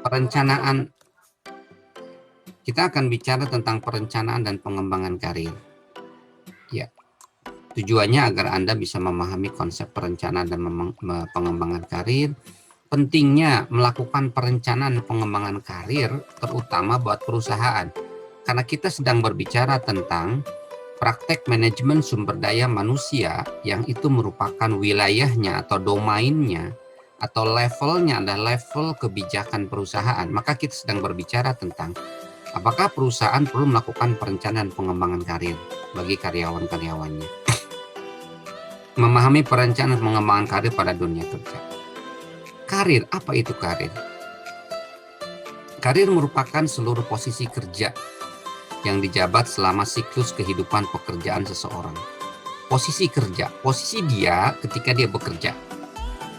Perencanaan, kita akan bicara tentang perencanaan dan pengembangan karir. Ya, tujuannya agar Anda bisa memahami konsep perencanaan dan pengembangan karir. Pentingnya melakukan perencanaan pengembangan karir, terutama buat perusahaan. Karena kita sedang berbicara tentang praktek manajemen sumber daya manusia yang itu merupakan wilayahnya atau domainnya atau levelnya adalah level kebijakan perusahaan. Maka kita sedang berbicara tentang apakah perusahaan perlu melakukan perencanaan pengembangan karir bagi karyawan-karyawannya. Memahami perencanaan pengembangan karir pada dunia kerja. Karir, apa itu karir? Karir merupakan seluruh posisi kerja yang dijabat selama siklus kehidupan pekerjaan seseorang. Posisi kerja, posisi dia ketika dia bekerja.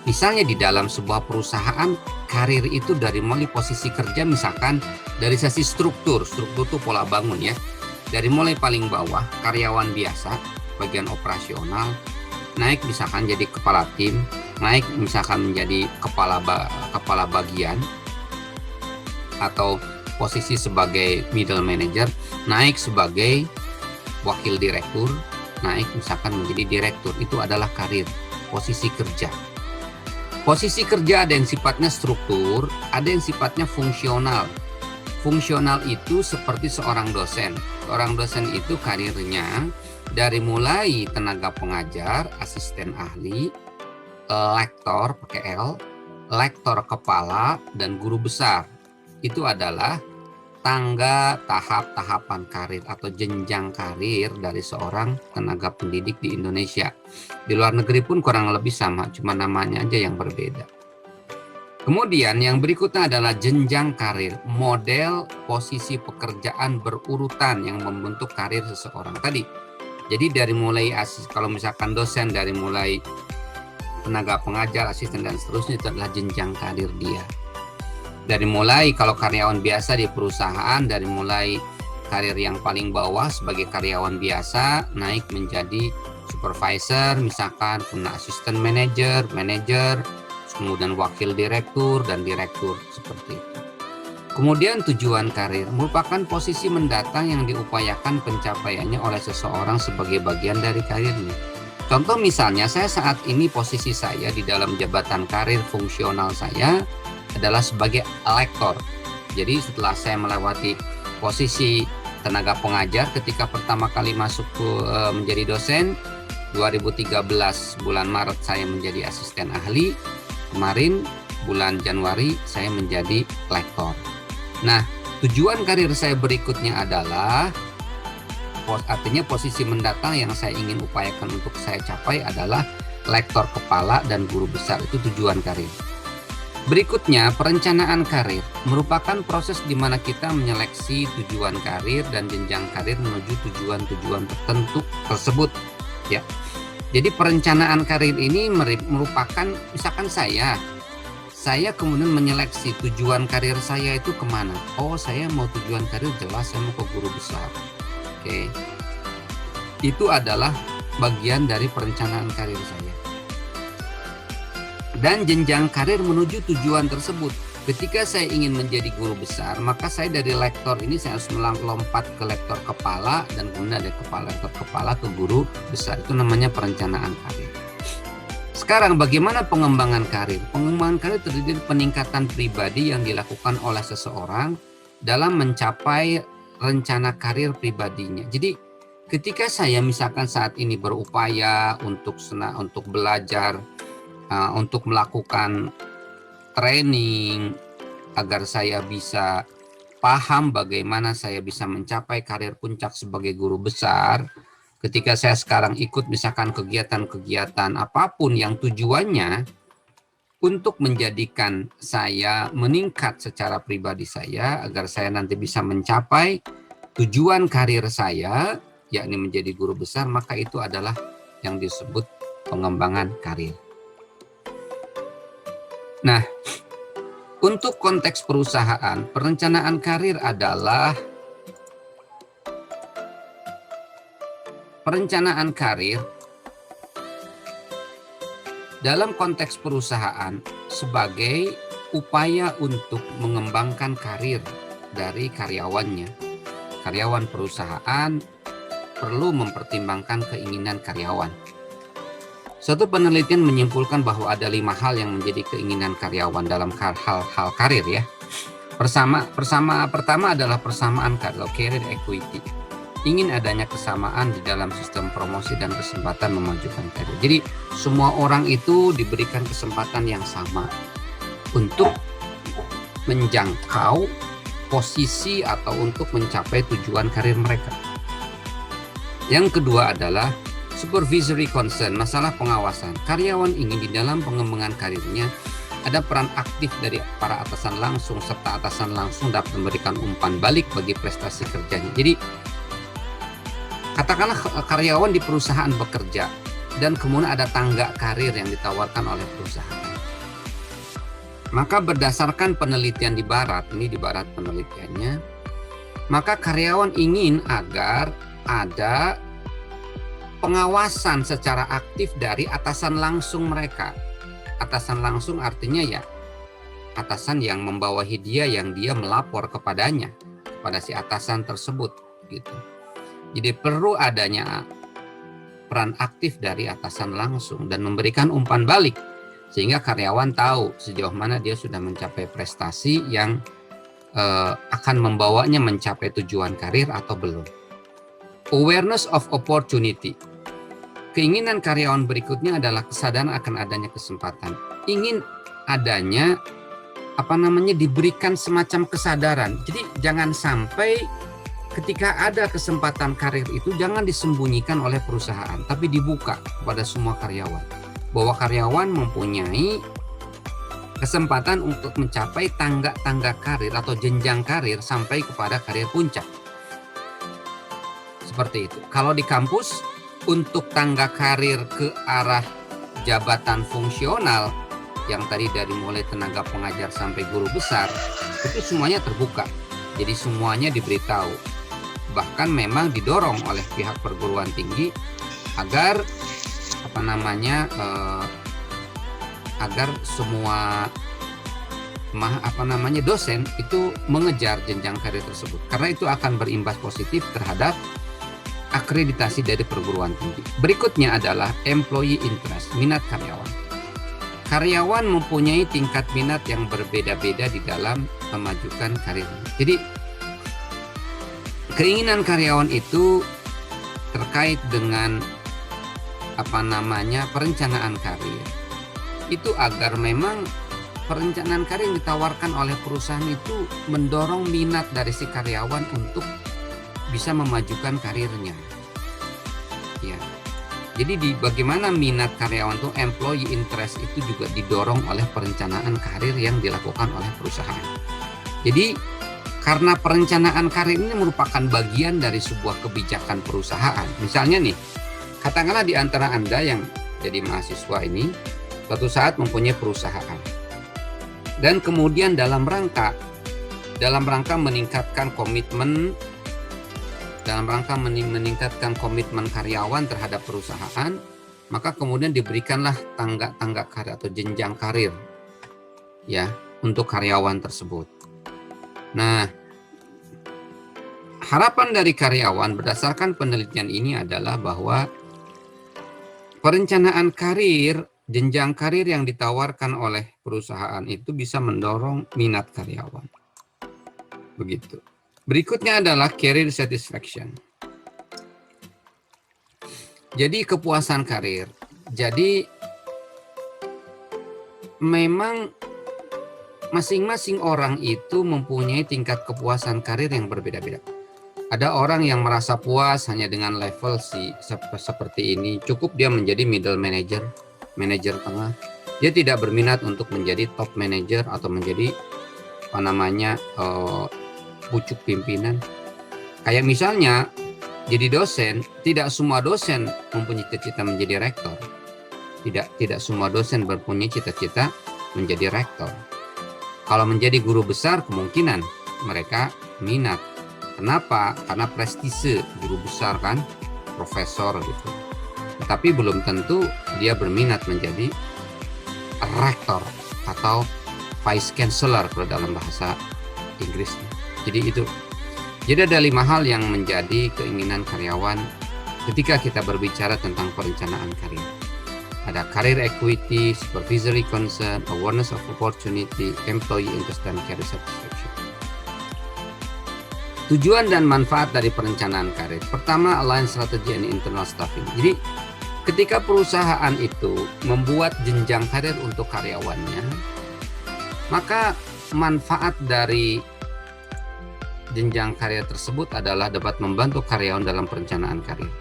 Misalnya di dalam sebuah perusahaan, karir itu dari mulai posisi kerja, misalkan dari sisi struktur itu pola bangun ya. Dari mulai paling bawah, karyawan biasa, bagian operasional, naik misalkan jadi kepala tim, naik misalkan menjadi kepala bagian, atau posisi sebagai middle manager, naik sebagai wakil direktur, naik misalkan menjadi direktur. Itu adalah karir, posisi kerja. Posisi kerja ada yang sifatnya struktur, ada yang sifatnya fungsional. Fungsional itu seperti seorang dosen. Seorang dosen itu karirnya dari mulai tenaga pengajar, asisten ahli, lektor pakai L, lektor kepala, dan guru besar. Itu adalah tangga tahapan karir atau jenjang karir dari seorang tenaga pendidik di Indonesia. Di luar negeri pun kurang lebih sama, cuma namanya aja yang berbeda. Kemudian yang berikutnya adalah jenjang karir, model posisi pekerjaan berurutan yang membentuk karir seseorang tadi. Jadi dari mulai kalau misalkan dosen, dari mulai tenaga pengajar, asisten dan seterusnya, itu adalah jenjang karir dia. Dari mulai kalau karyawan biasa di perusahaan, dari mulai karir yang paling bawah sebagai karyawan biasa, naik menjadi supervisor, misalkan punya asisten manajer, kemudian wakil direktur dan direktur, seperti itu. Kemudian tujuan karir merupakan posisi mendatang yang diupayakan pencapaiannya oleh seseorang sebagai bagian dari karirnya. Contoh misalnya, saya saat ini posisi saya di dalam jabatan karir fungsional saya adalah sebagai lektor. Jadi setelah saya melewati posisi tenaga pengajar ketika pertama kali masuk menjadi dosen, 2013 bulan Maret saya menjadi asisten ahli, kemarin bulan Januari saya menjadi lektor. Nah, tujuan karir saya berikutnya adalah, artinya posisi mendatang yang saya ingin upayakan untuk saya capai adalah lektor kepala dan guru besar. Itu tujuan karir. Berikutnya, perencanaan karir merupakan proses di mana kita menyeleksi tujuan karir dan jenjang karir menuju tujuan-tujuan tertentu tersebut. Ya, jadi perencanaan karir ini merupakan, misalkan saya kemudian menyeleksi tujuan karir saya itu kemana. Oh, saya mau tujuan karir jelas, saya mau ke guru besar. Oke, itu adalah bagian dari perencanaan karir saya. Dan jenjang karir menuju tujuan tersebut. Ketika saya ingin menjadi guru besar, maka saya dari lektor ini saya harus melompat ke lektor kepala, dan kemudian dari lektor kepala ke guru besar. Itu namanya perencanaan karir. Sekarang bagaimana pengembangan karir? Pengembangan karir terdiri dari peningkatan pribadi yang dilakukan oleh seseorang dalam mencapai rencana karir pribadinya. Jadi ketika saya misalkan saat ini berupaya untuk belajar, untuk melakukan training agar saya bisa paham bagaimana saya bisa mencapai karir puncak sebagai guru besar. Ketika saya sekarang ikut misalkan kegiatan-kegiatan apapun yang tujuannya untuk menjadikan saya meningkat secara pribadi saya, agar saya nanti bisa mencapai tujuan karir saya, yakni menjadi guru besar, maka itu adalah yang disebut pengembangan karir. Nah, untuk konteks perusahaan, perencanaan karir adalah perencanaan karir dalam konteks perusahaan sebagai upaya untuk mengembangkan karir dari karyawannya. Karyawan perusahaan perlu mempertimbangkan keinginan karyawan. Suatu penelitian menyimpulkan bahwa ada 5 hal yang menjadi keinginan karyawan dalam hal-hal karir ya. Pertama adalah persamaan atau career equity. Ingin adanya kesamaan di dalam sistem promosi dan kesempatan memajukan karir. Jadi semua orang itu diberikan kesempatan yang sama untuk menjangkau posisi atau untuk mencapai tujuan karir mereka. Yang kedua adalah supervisory concern, masalah pengawasan. Karyawan ingin di dalam pengembangan karirnya ada peran aktif dari para atasan langsung, serta atasan langsung dapat memberikan umpan balik bagi prestasi kerjanya. Jadi katakanlah karyawan di perusahaan bekerja dan kemudian ada tangga karir yang ditawarkan oleh perusahaan. Maka berdasarkan penelitian di barat, ini di barat penelitiannya, maka karyawan ingin agar ada pengawasan secara aktif dari atasan langsung mereka. Atasan langsung artinya ya atasan yang membawahi dia, yang dia melapor kepadanya, kepada si atasan tersebut gitu. Jadi perlu adanya peran aktif dari atasan langsung dan memberikan umpan balik sehingga karyawan tahu sejauh mana dia sudah mencapai prestasi yang akan membawanya mencapai tujuan karir atau belum. Awareness of opportunity. Keinginan karyawan berikutnya adalah kesadaran akan adanya kesempatan. Ingin adanya diberikan semacam kesadaran. Jadi jangan sampai ketika ada kesempatan karir itu jangan disembunyikan oleh perusahaan, tapi dibuka kepada semua karyawan. Bahwa karyawan mempunyai kesempatan untuk mencapai tangga-tangga karir atau jenjang karir sampai kepada karir puncak. Seperti itu. Kalau di kampus, untuk tangga karir ke arah jabatan fungsional, yang tadi dari mulai tenaga pengajar sampai guru besar, itu semuanya terbuka. Jadi semuanya diberitahu. Bahkan memang didorong oleh pihak perguruan tinggi agar agar semua dosen itu mengejar jenjang karir tersebut, karena itu akan berimbas positif terhadap akreditasi dari perguruan tinggi. Berikutnya adalah employee interest, minat karyawan. Karyawan mempunyai tingkat minat yang berbeda-beda di dalam memajukan karirnya. Jadi keinginan karyawan itu terkait dengan perencanaan karir. Itu agar memang perencanaan karir yang ditawarkan oleh perusahaan itu mendorong minat dari si karyawan untuk bisa memajukan karirnya. Ya. Jadi bagaimana minat karyawan itu, employee interest itu juga didorong oleh perencanaan karir yang dilakukan oleh perusahaan. Jadi karena perencanaan karir ini merupakan bagian dari sebuah kebijakan perusahaan. Misalnya nih, katakanlah di antara Anda yang jadi mahasiswa ini suatu saat mempunyai perusahaan. Dan kemudian dalam rangka meningkatkan komitmen karyawan terhadap perusahaan, maka kemudian diberikanlah tangga-tangga karir atau jenjang karir ya untuk karyawan tersebut. Nah, harapan dari karyawan berdasarkan penelitian ini adalah bahwa perencanaan karir, jenjang karir yang ditawarkan oleh perusahaan itu bisa mendorong minat karyawan. Begitu. Berikutnya adalah career satisfaction. Jadi kepuasan karir. Jadi memang masing-masing orang itu mempunyai tingkat kepuasan karir yang berbeda-beda. Ada orang yang merasa puas hanya dengan level seperti ini. Cukup dia menjadi middle manager, manajer tengah. Dia tidak berminat untuk menjadi top manager atau menjadi pucuk pimpinan. Kayak misalnya jadi dosen, tidak semua dosen mempunyai cita-cita menjadi rektor. Tidak semua dosen mempunyai cita-cita menjadi rektor. Kalau menjadi guru besar kemungkinan mereka minat. Kenapa? Karena prestise guru besar kan, profesor gitu. Tapi belum tentu dia berminat menjadi rektor atau vice chancellor kalau dalam bahasa Inggris. Jadi ada 5 hal yang menjadi keinginan karyawan ketika kita berbicara tentang perencanaan karir. Ada career equity, supervisory concern, awareness of opportunity, employee interest, dan career satisfaction. Tujuan dan manfaat dari perencanaan karir. Pertama, align strategy and internal staffing. Jadi ketika perusahaan itu membuat jenjang karir untuk karyawannya, maka manfaat dari jenjang karir tersebut adalah dapat membantu karyawan dalam perencanaan karir.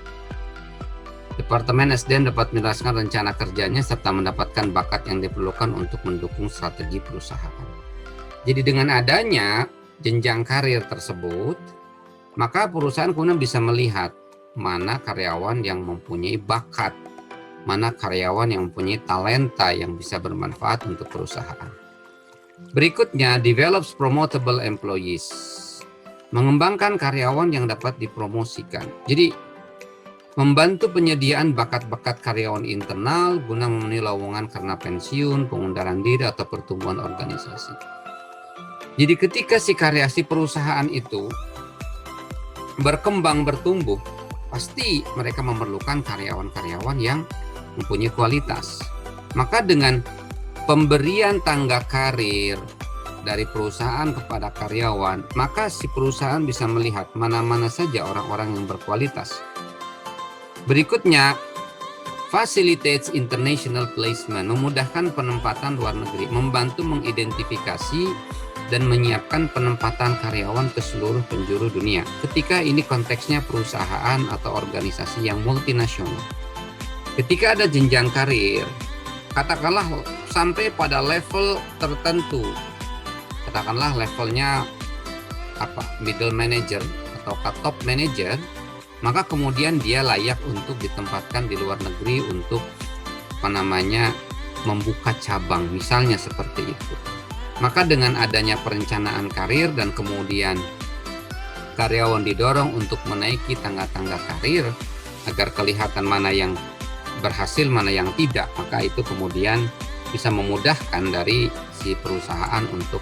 Departemen SDM dapat menjelaskan rencana kerjanya serta mendapatkan bakat yang diperlukan untuk mendukung strategi perusahaan. Jadi dengan adanya jenjang karir tersebut, maka perusahaan kemudian bisa melihat mana karyawan yang mempunyai bakat, mana karyawan yang mempunyai talenta yang bisa bermanfaat untuk perusahaan. Berikutnya, develops promotable employees. Mengembangkan karyawan yang dapat dipromosikan. Jadi, membantu penyediaan bakat-bakat karyawan internal guna memenuhi lowongan karena pensiun, pengunduran diri, atau pertumbuhan organisasi. Jadi ketika si perusahaan itu berkembang, bertumbuh, pasti mereka memerlukan karyawan-karyawan yang mempunyai kualitas. Maka dengan pemberian tangga karir dari perusahaan kepada karyawan, maka si perusahaan bisa melihat mana-mana saja orang-orang yang berkualitas. Berikutnya, facilitates international placement, memudahkan penempatan luar negeri, membantu mengidentifikasi dan menyiapkan penempatan karyawan ke seluruh penjuru dunia. Ketika ini konteksnya perusahaan atau organisasi yang multinasional. Ketika ada jenjang karir, katakanlah sampai pada level tertentu, katakanlah levelnya middle manager atau top manager, maka kemudian dia layak untuk ditempatkan di luar negeri untuk membuka cabang, misalnya seperti itu. Maka dengan adanya perencanaan karir dan kemudian karyawan didorong untuk menaiki tangga-tangga karir agar kelihatan mana yang berhasil, mana yang tidak, maka itu kemudian bisa memudahkan dari si perusahaan untuk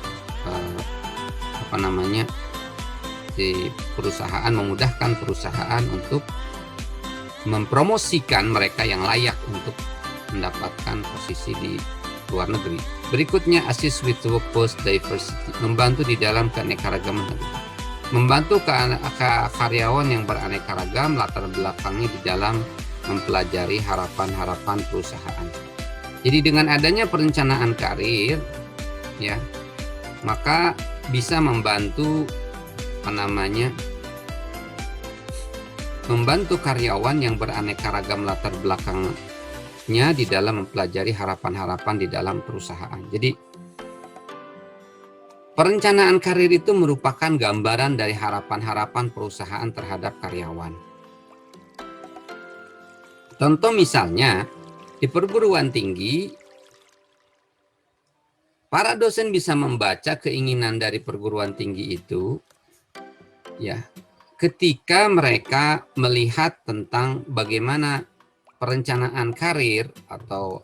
memudahkan perusahaan untuk mempromosikan mereka yang layak untuk mendapatkan posisi di luar negeri. Berikutnya, assist with workforce diversity, membantu di dalam keanekaragaman negeri. Membantu karyawan yang beraneka ragam latar belakangnya di dalam mempelajari harapan-harapan perusahaan. Jadi dengan adanya perencanaan karir, ya, maka bisa membantu karyawan yang beraneka ragam latar belakangnya di dalam mempelajari harapan-harapan di dalam perusahaan. Jadi perencanaan karir itu merupakan gambaran dari harapan-harapan perusahaan terhadap karyawan. Contoh misalnya, di perguruan tinggi, para dosen bisa membaca keinginan dari perguruan tinggi itu, ya, ketika mereka melihat tentang bagaimana perencanaan karir atau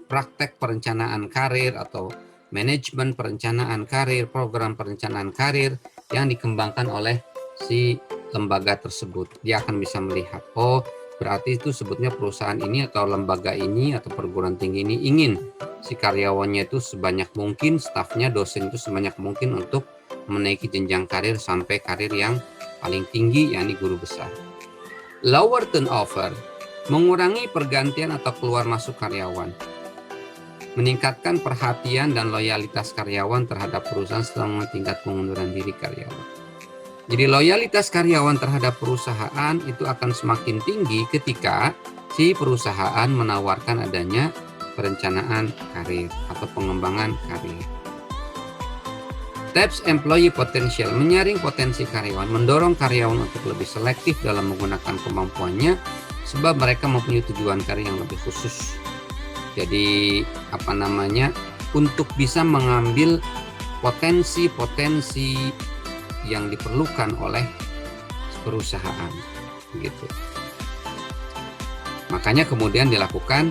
praktek perencanaan karir atau manajemen perencanaan karir, program perencanaan karir yang dikembangkan oleh si lembaga tersebut. Dia akan bisa melihat, oh berarti itu sebutnya perusahaan ini atau lembaga ini atau perguruan tinggi ini ingin si karyawannya itu sebanyak mungkin, stafnya, dosen itu sebanyak mungkin untuk menaiki jenjang karir sampai karir yang paling tinggi, yakni guru besar. Lower turnover, mengurangi pergantian atau keluar masuk karyawan. Meningkatkan perhatian dan loyalitas karyawan terhadap perusahaan selama tingkat pengunduran diri karyawan. Jadi loyalitas karyawan terhadap perusahaan itu akan semakin tinggi ketika si perusahaan menawarkan adanya perencanaan karir atau pengembangan karir. Taps employee potential, menyaring potensi karyawan, mendorong karyawan untuk lebih selektif dalam menggunakan kemampuannya sebab mereka mempunyai tujuan karir yang lebih khusus. Jadi untuk bisa mengambil potensi-potensi yang diperlukan oleh perusahaan, gitu. Makanya kemudian dilakukan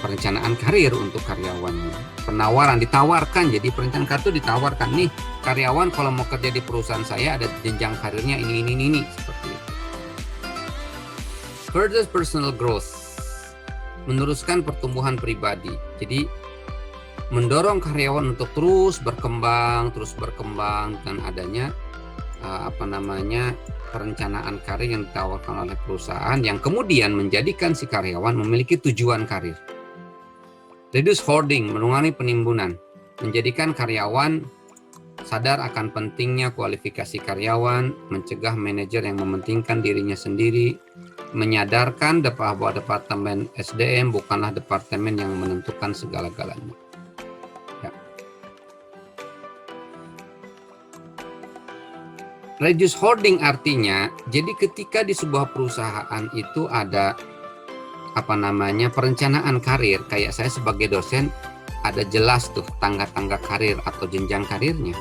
perencanaan karir untuk karyawannya. Penawaran, ditawarkan, jadi perencanaan karir itu ditawarkan, nih karyawan kalau mau kerja di perusahaan saya ada jenjang karirnya ini, seperti itu. Further personal growth, meneruskan pertumbuhan pribadi. Jadi mendorong karyawan untuk terus berkembang dan adanya perencanaan karir yang ditawarkan oleh perusahaan yang kemudian menjadikan si karyawan memiliki tujuan karir. Reduce hoarding, mengurangi penimbunan, menjadikan karyawan sadar akan pentingnya kualifikasi karyawan, mencegah manajer yang mementingkan dirinya sendiri, menyadarkan bahwa departemen SDM bukanlah departemen yang menentukan segala-galanya. Ya. Reduce hoarding artinya, jadi ketika di sebuah perusahaan itu ada perencanaan karir, kayak saya sebagai dosen ada jelas tuh tangga-tangga karir atau jenjang karirnya.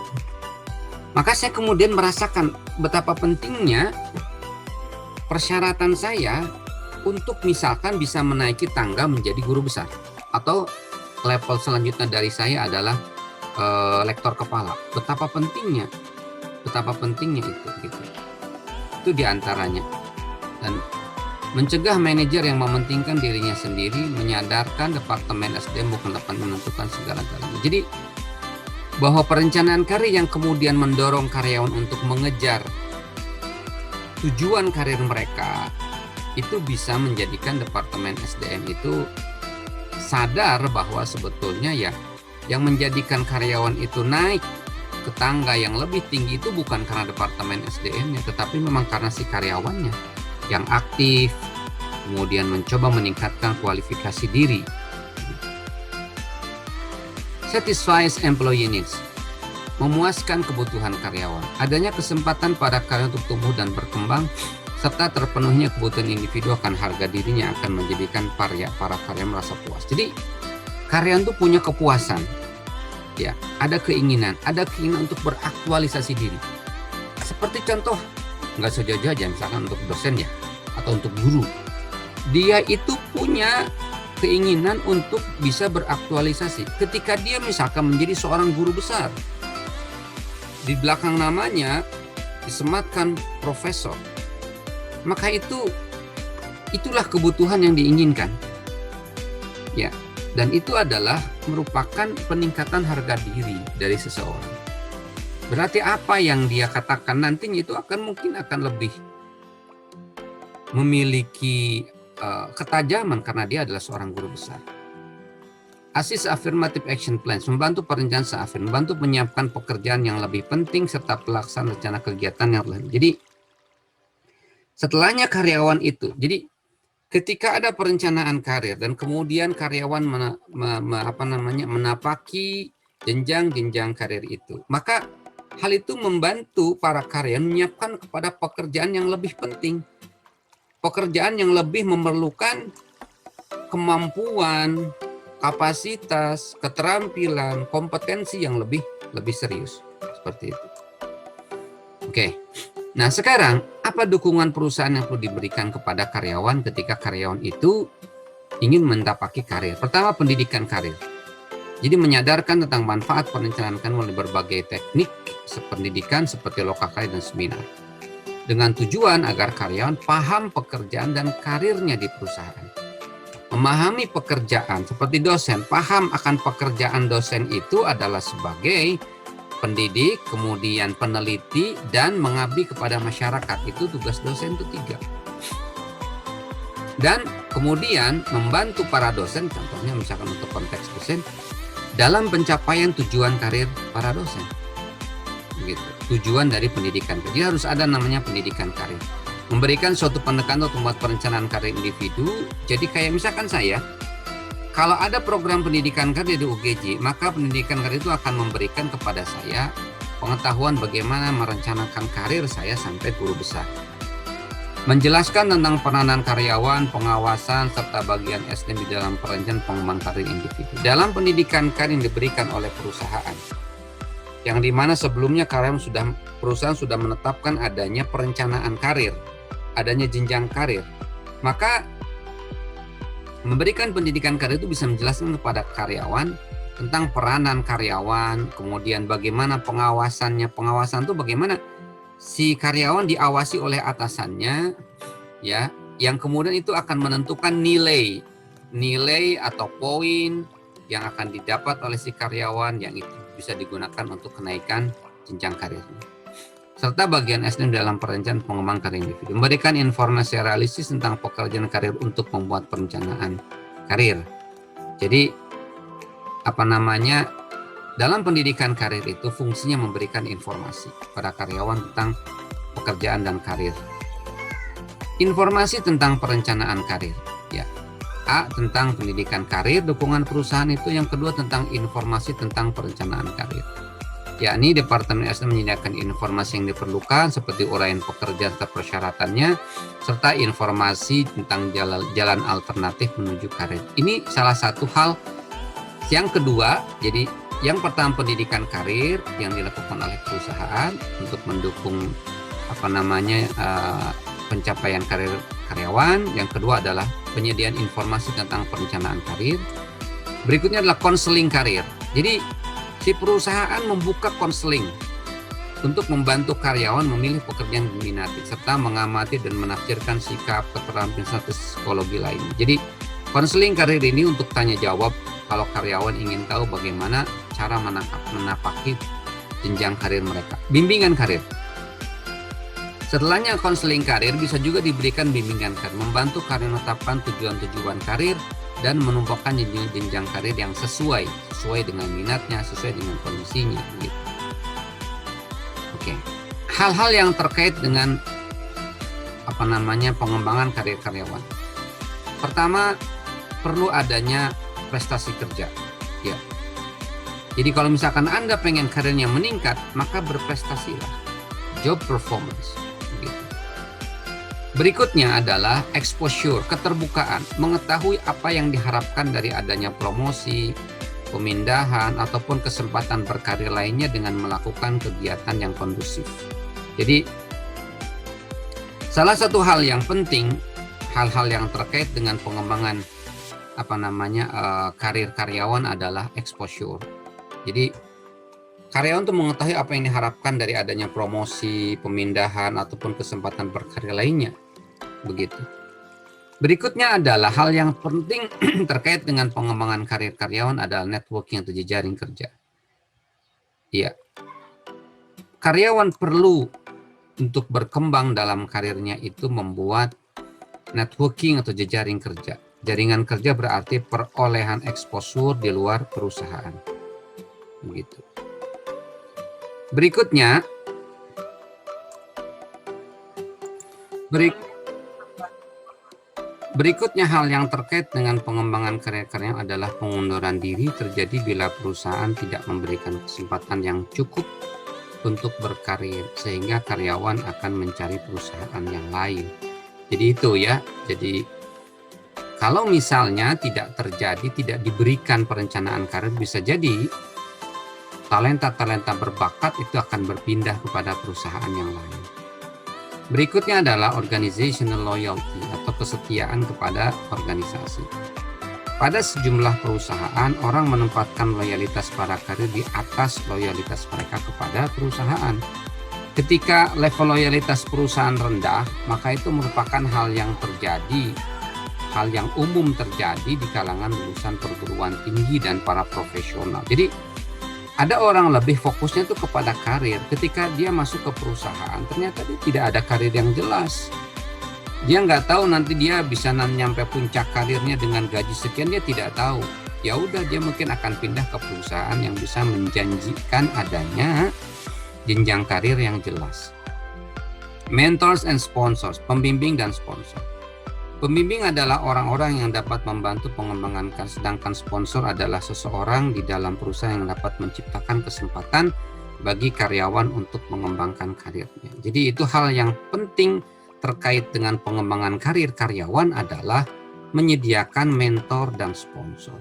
Maka saya kemudian merasakan betapa pentingnya persyaratan saya untuk misalkan bisa menaiki tangga menjadi guru besar, atau level selanjutnya dari saya adalah lektor kepala. Betapa pentingnya itu gitu. Itu diantaranya. Dan mencegah manajer yang mementingkan dirinya sendiri, menyadarkan departemen SDM bukan dapat menentukan segala-galanya. Jadi bahwa perencanaan karir yang kemudian mendorong karyawan untuk mengejar tujuan karir mereka itu bisa menjadikan departemen SDM itu sadar bahwa sebetulnya ya yang menjadikan karyawan itu naik ke tangga yang lebih tinggi itu bukan karena departemen SDM-nya, tetapi memang karena si karyawannya yang aktif, kemudian mencoba meningkatkan kualifikasi diri. Satisfies employee needs, memuaskan kebutuhan karyawan. Adanya kesempatan pada karyawan untuk tumbuh dan berkembang, serta terpenuhnya kebutuhan individu akan harga dirinya akan menjadikan para karyawan merasa puas. Jadi karyawan itu punya kepuasan, ya, ada keinginan untuk beraktualisasi diri. Seperti contoh, nggak sejauh-jauh aja misalkan untuk dosen ya, atau untuk guru. Dia itu punya keinginan untuk bisa beraktualisasi. Ketika dia misalkan menjadi seorang guru besar, di belakang namanya disematkan profesor, maka itulah kebutuhan yang diinginkan. Ya, dan itu adalah merupakan peningkatan harga diri dari seseorang. Berarti apa yang dia katakan nantinya itu mungkin akan lebih memiliki ketajaman karena dia adalah seorang guru besar. Assist affirmative action plans, membantu perencanaan seafir, membantu menyiapkan pekerjaan yang lebih penting serta pelaksanaan rencana kegiatan yang lain. Jadi setelahnya karyawan itu, jadi ketika ada perencanaan karir dan kemudian karyawan menapaki jenjang-jenjang karir itu, maka hal itu membantu para karyawan menyiapkan kepada pekerjaan yang lebih penting. Pekerjaan yang lebih memerlukan kemampuan, kapasitas, keterampilan, kompetensi yang lebih serius. Seperti itu. Oke. Nah, sekarang apa dukungan perusahaan yang perlu diberikan kepada karyawan ketika karyawan itu ingin mendapati karir? Pertama, pendidikan karir. Jadi menyadarkan tentang manfaat perencanaan melalui berbagai teknik pendidikan seperti lokal karir dan seminar. Dengan tujuan agar karyawan paham pekerjaan dan karirnya di perusahaan. Memahami pekerjaan seperti dosen, paham akan pekerjaan dosen itu adalah sebagai pendidik, kemudian peneliti, dan mengabdi kepada masyarakat. Itu tugas dosen itu 3. Dan kemudian membantu para dosen, contohnya misalkan untuk konteks dosen, dalam pencapaian tujuan karir para dosen. Begitu. Tujuan dari pendidikan. Jadi harus ada namanya pendidikan karir. Memberikan suatu pendekatan untuk membuat perencanaan karir individu. Jadi kayak misalkan saya, kalau ada program pendidikan karir di UGJ, maka pendidikan karir itu akan memberikan kepada saya pengetahuan bagaimana merencanakan karir saya sampai guru besar. Menjelaskan tentang peranan karyawan, pengawasan, serta bagian SDM di dalam perencanaan pengembangan karir individu. Dalam pendidikan karir yang diberikan oleh perusahaan, yang dimana sebelumnya perusahaan sudah menetapkan adanya perencanaan karir, adanya jenjang karir, maka Memberikan pendidikan karir itu bisa menjelaskan kepada karyawan tentang peranan karyawan, kemudian bagaimana pengawasannya. Pengawasan itu bagaimana si karyawan diawasi oleh atasannya, ya, yang kemudian itu akan menentukan nilai atau poin yang akan didapat oleh si karyawan, yang itu bisa digunakan untuk kenaikan jenjang karirnya. Serta bagian SDM dalam perencanaan pengembangan karir individu. Memberikan informasi realistis tentang pekerjaan karir untuk membuat perencanaan karir. Jadi dalam pendidikan karir itu fungsinya memberikan informasi pada karyawan tentang pekerjaan dan karir. Informasi tentang perencanaan karir, ya. A, tentang pendidikan karir, dukungan perusahaan itu. Yang kedua tentang informasi tentang perencanaan karir, yakni Departemen SDM menyediakan informasi yang diperlukan seperti uraian pekerjaan serta persyaratannya, serta informasi tentang jalan alternatif menuju karir. Ini salah satu hal. Yang kedua, jadi yang pertama pendidikan karir yang dilakukan oleh perusahaan untuk mendukung pencapaian karir karyawan. Yang kedua adalah penyediaan informasi tentang perencanaan karir. Berikutnya adalah konseling karir. Jadi si perusahaan membuka konseling untuk membantu karyawan memilih pekerjaan yang diminati serta mengamati dan menafsirkan sikap, keterampilan serta psikologi lainnya. Jadi konseling karir ini untuk tanya jawab kalau karyawan ingin tahu bagaimana cara menapaki jenjang karir mereka. Bimbingan karir. Setelahnya konseling karir bisa juga diberikan bimbingan karir, membantu karyawan menetapkan tujuan-tujuan karir dan menumbuhkan jenjang karir yang sesuai dengan minatnya, sesuai dengan kondisinya. Gitu. Oke. Hal-hal yang terkait dengan pengembangan karir karyawan. Pertama, perlu adanya prestasi kerja. Ya. Jadi kalau misalkan Anda pengen karirnya meningkat, maka berprestasilah. Job performance. Gitu. Berikutnya adalah exposure, keterbukaan, mengetahui apa yang diharapkan dari adanya promosi, pemindahan, ataupun kesempatan berkarir lainnya dengan melakukan kegiatan yang kondusif. Jadi salah satu hal yang penting, hal-hal yang terkait dengan pengembangan karir karyawan adalah exposure. Jadi karyawan untuk mengetahui apa yang diharapkan dari adanya promosi, pemindahan, ataupun kesempatan berkarir lainnya. Begitu. Berikutnya adalah hal yang penting terkait dengan pengembangan karir karyawan adalah networking atau jejaring kerja. Iya. Karyawan perlu untuk berkembang dalam karirnya itu membuat networking atau jejaring kerja. Jaringan kerja berarti perolehan exposure di luar perusahaan. Begitu. Berikutnya hal yang terkait dengan pengembangan karir karyawan adalah pengunduran diri terjadi bila perusahaan tidak memberikan kesempatan yang cukup untuk berkarir sehingga karyawan akan mencari perusahaan yang lain. Jadi itu ya. Jadi kalau misalnya tidak diberikan perencanaan karir, bisa jadi talenta-talenta berbakat itu akan berpindah kepada perusahaan yang lain. Berikutnya adalah organizational loyalty atau kesetiaan kepada organisasi. Pada sejumlah perusahaan, orang menempatkan loyalitas para karir di atas loyalitas mereka kepada perusahaan. Ketika level loyalitas perusahaan rendah, maka itu merupakan hal yang umum terjadi di kalangan lulusan perguruan tinggi dan para profesional. Jadi ada orang lebih fokusnya itu kepada karir. Ketika dia masuk ke perusahaan, ternyata dia tidak ada karir yang jelas. Dia nggak tahu nanti dia bisa nyampe puncak karirnya dengan gaji sekian, dia tidak tahu. Ya udah, dia mungkin akan pindah ke perusahaan yang bisa menjanjikan adanya jenjang karir yang jelas. Mentors and sponsors, pembimbing dan sponsor. Pembimbing adalah orang-orang yang dapat membantu pengembangan karir, sedangkan sponsor adalah seseorang di dalam perusahaan yang dapat menciptakan kesempatan bagi karyawan untuk mengembangkan karirnya. Jadi itu hal yang penting terkait dengan pengembangan karir karyawan adalah menyediakan mentor dan sponsor.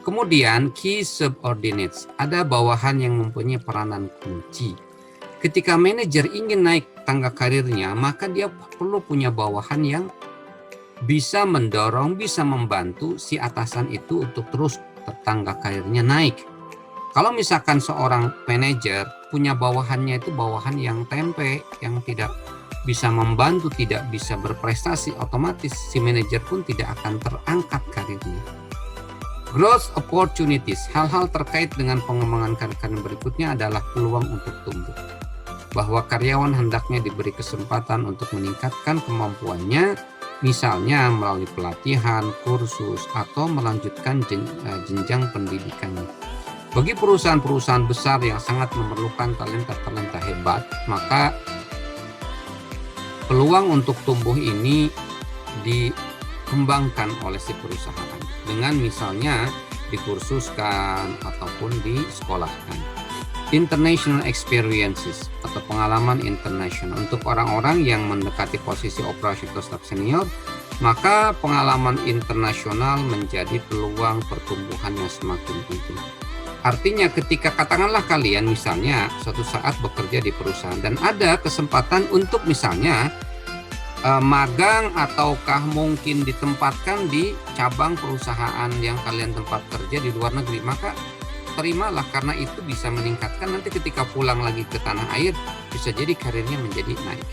Kemudian key subordinates, ada bawahan yang mempunyai peranan kunci. Ketika manajer ingin naik tangga karirnya, maka dia perlu punya bawahan yang bisa mendorong, bisa membantu si atasan itu untuk terus tangga karirnya naik. Kalau misalkan seorang manajer punya bawahannya itu bawahan yang tempe, yang tidak bisa membantu, tidak bisa berprestasi, otomatis si manajer pun tidak akan terangkat karirnya. Growth opportunities, hal-hal terkait dengan pengembangan karir berikutnya adalah peluang untuk tumbuh. Bahwa karyawan hendaknya diberi kesempatan untuk meningkatkan kemampuannya, misalnya melalui pelatihan, kursus, atau melanjutkan jenjang pendidikannya. Bagi perusahaan-perusahaan besar yang sangat memerlukan talenta-talenta hebat, maka peluang untuk tumbuh ini dikembangkan oleh si perusahaan dengan misalnya dikursuskan ataupun disekolahkan. International experiences atau pengalaman internasional untuk orang-orang yang mendekati posisi operasi atau staf senior, maka pengalaman internasional menjadi peluang pertumbuhan yang semakin penting. Artinya ketika katakanlah kalian misalnya suatu saat bekerja di perusahaan dan ada kesempatan untuk misalnya magang ataukah mungkin ditempatkan di cabang perusahaan yang kalian tempat kerja di luar negeri, maka terimalah karena itu bisa meningkatkan nanti ketika pulang lagi ke tanah air bisa jadi karirnya menjadi naik.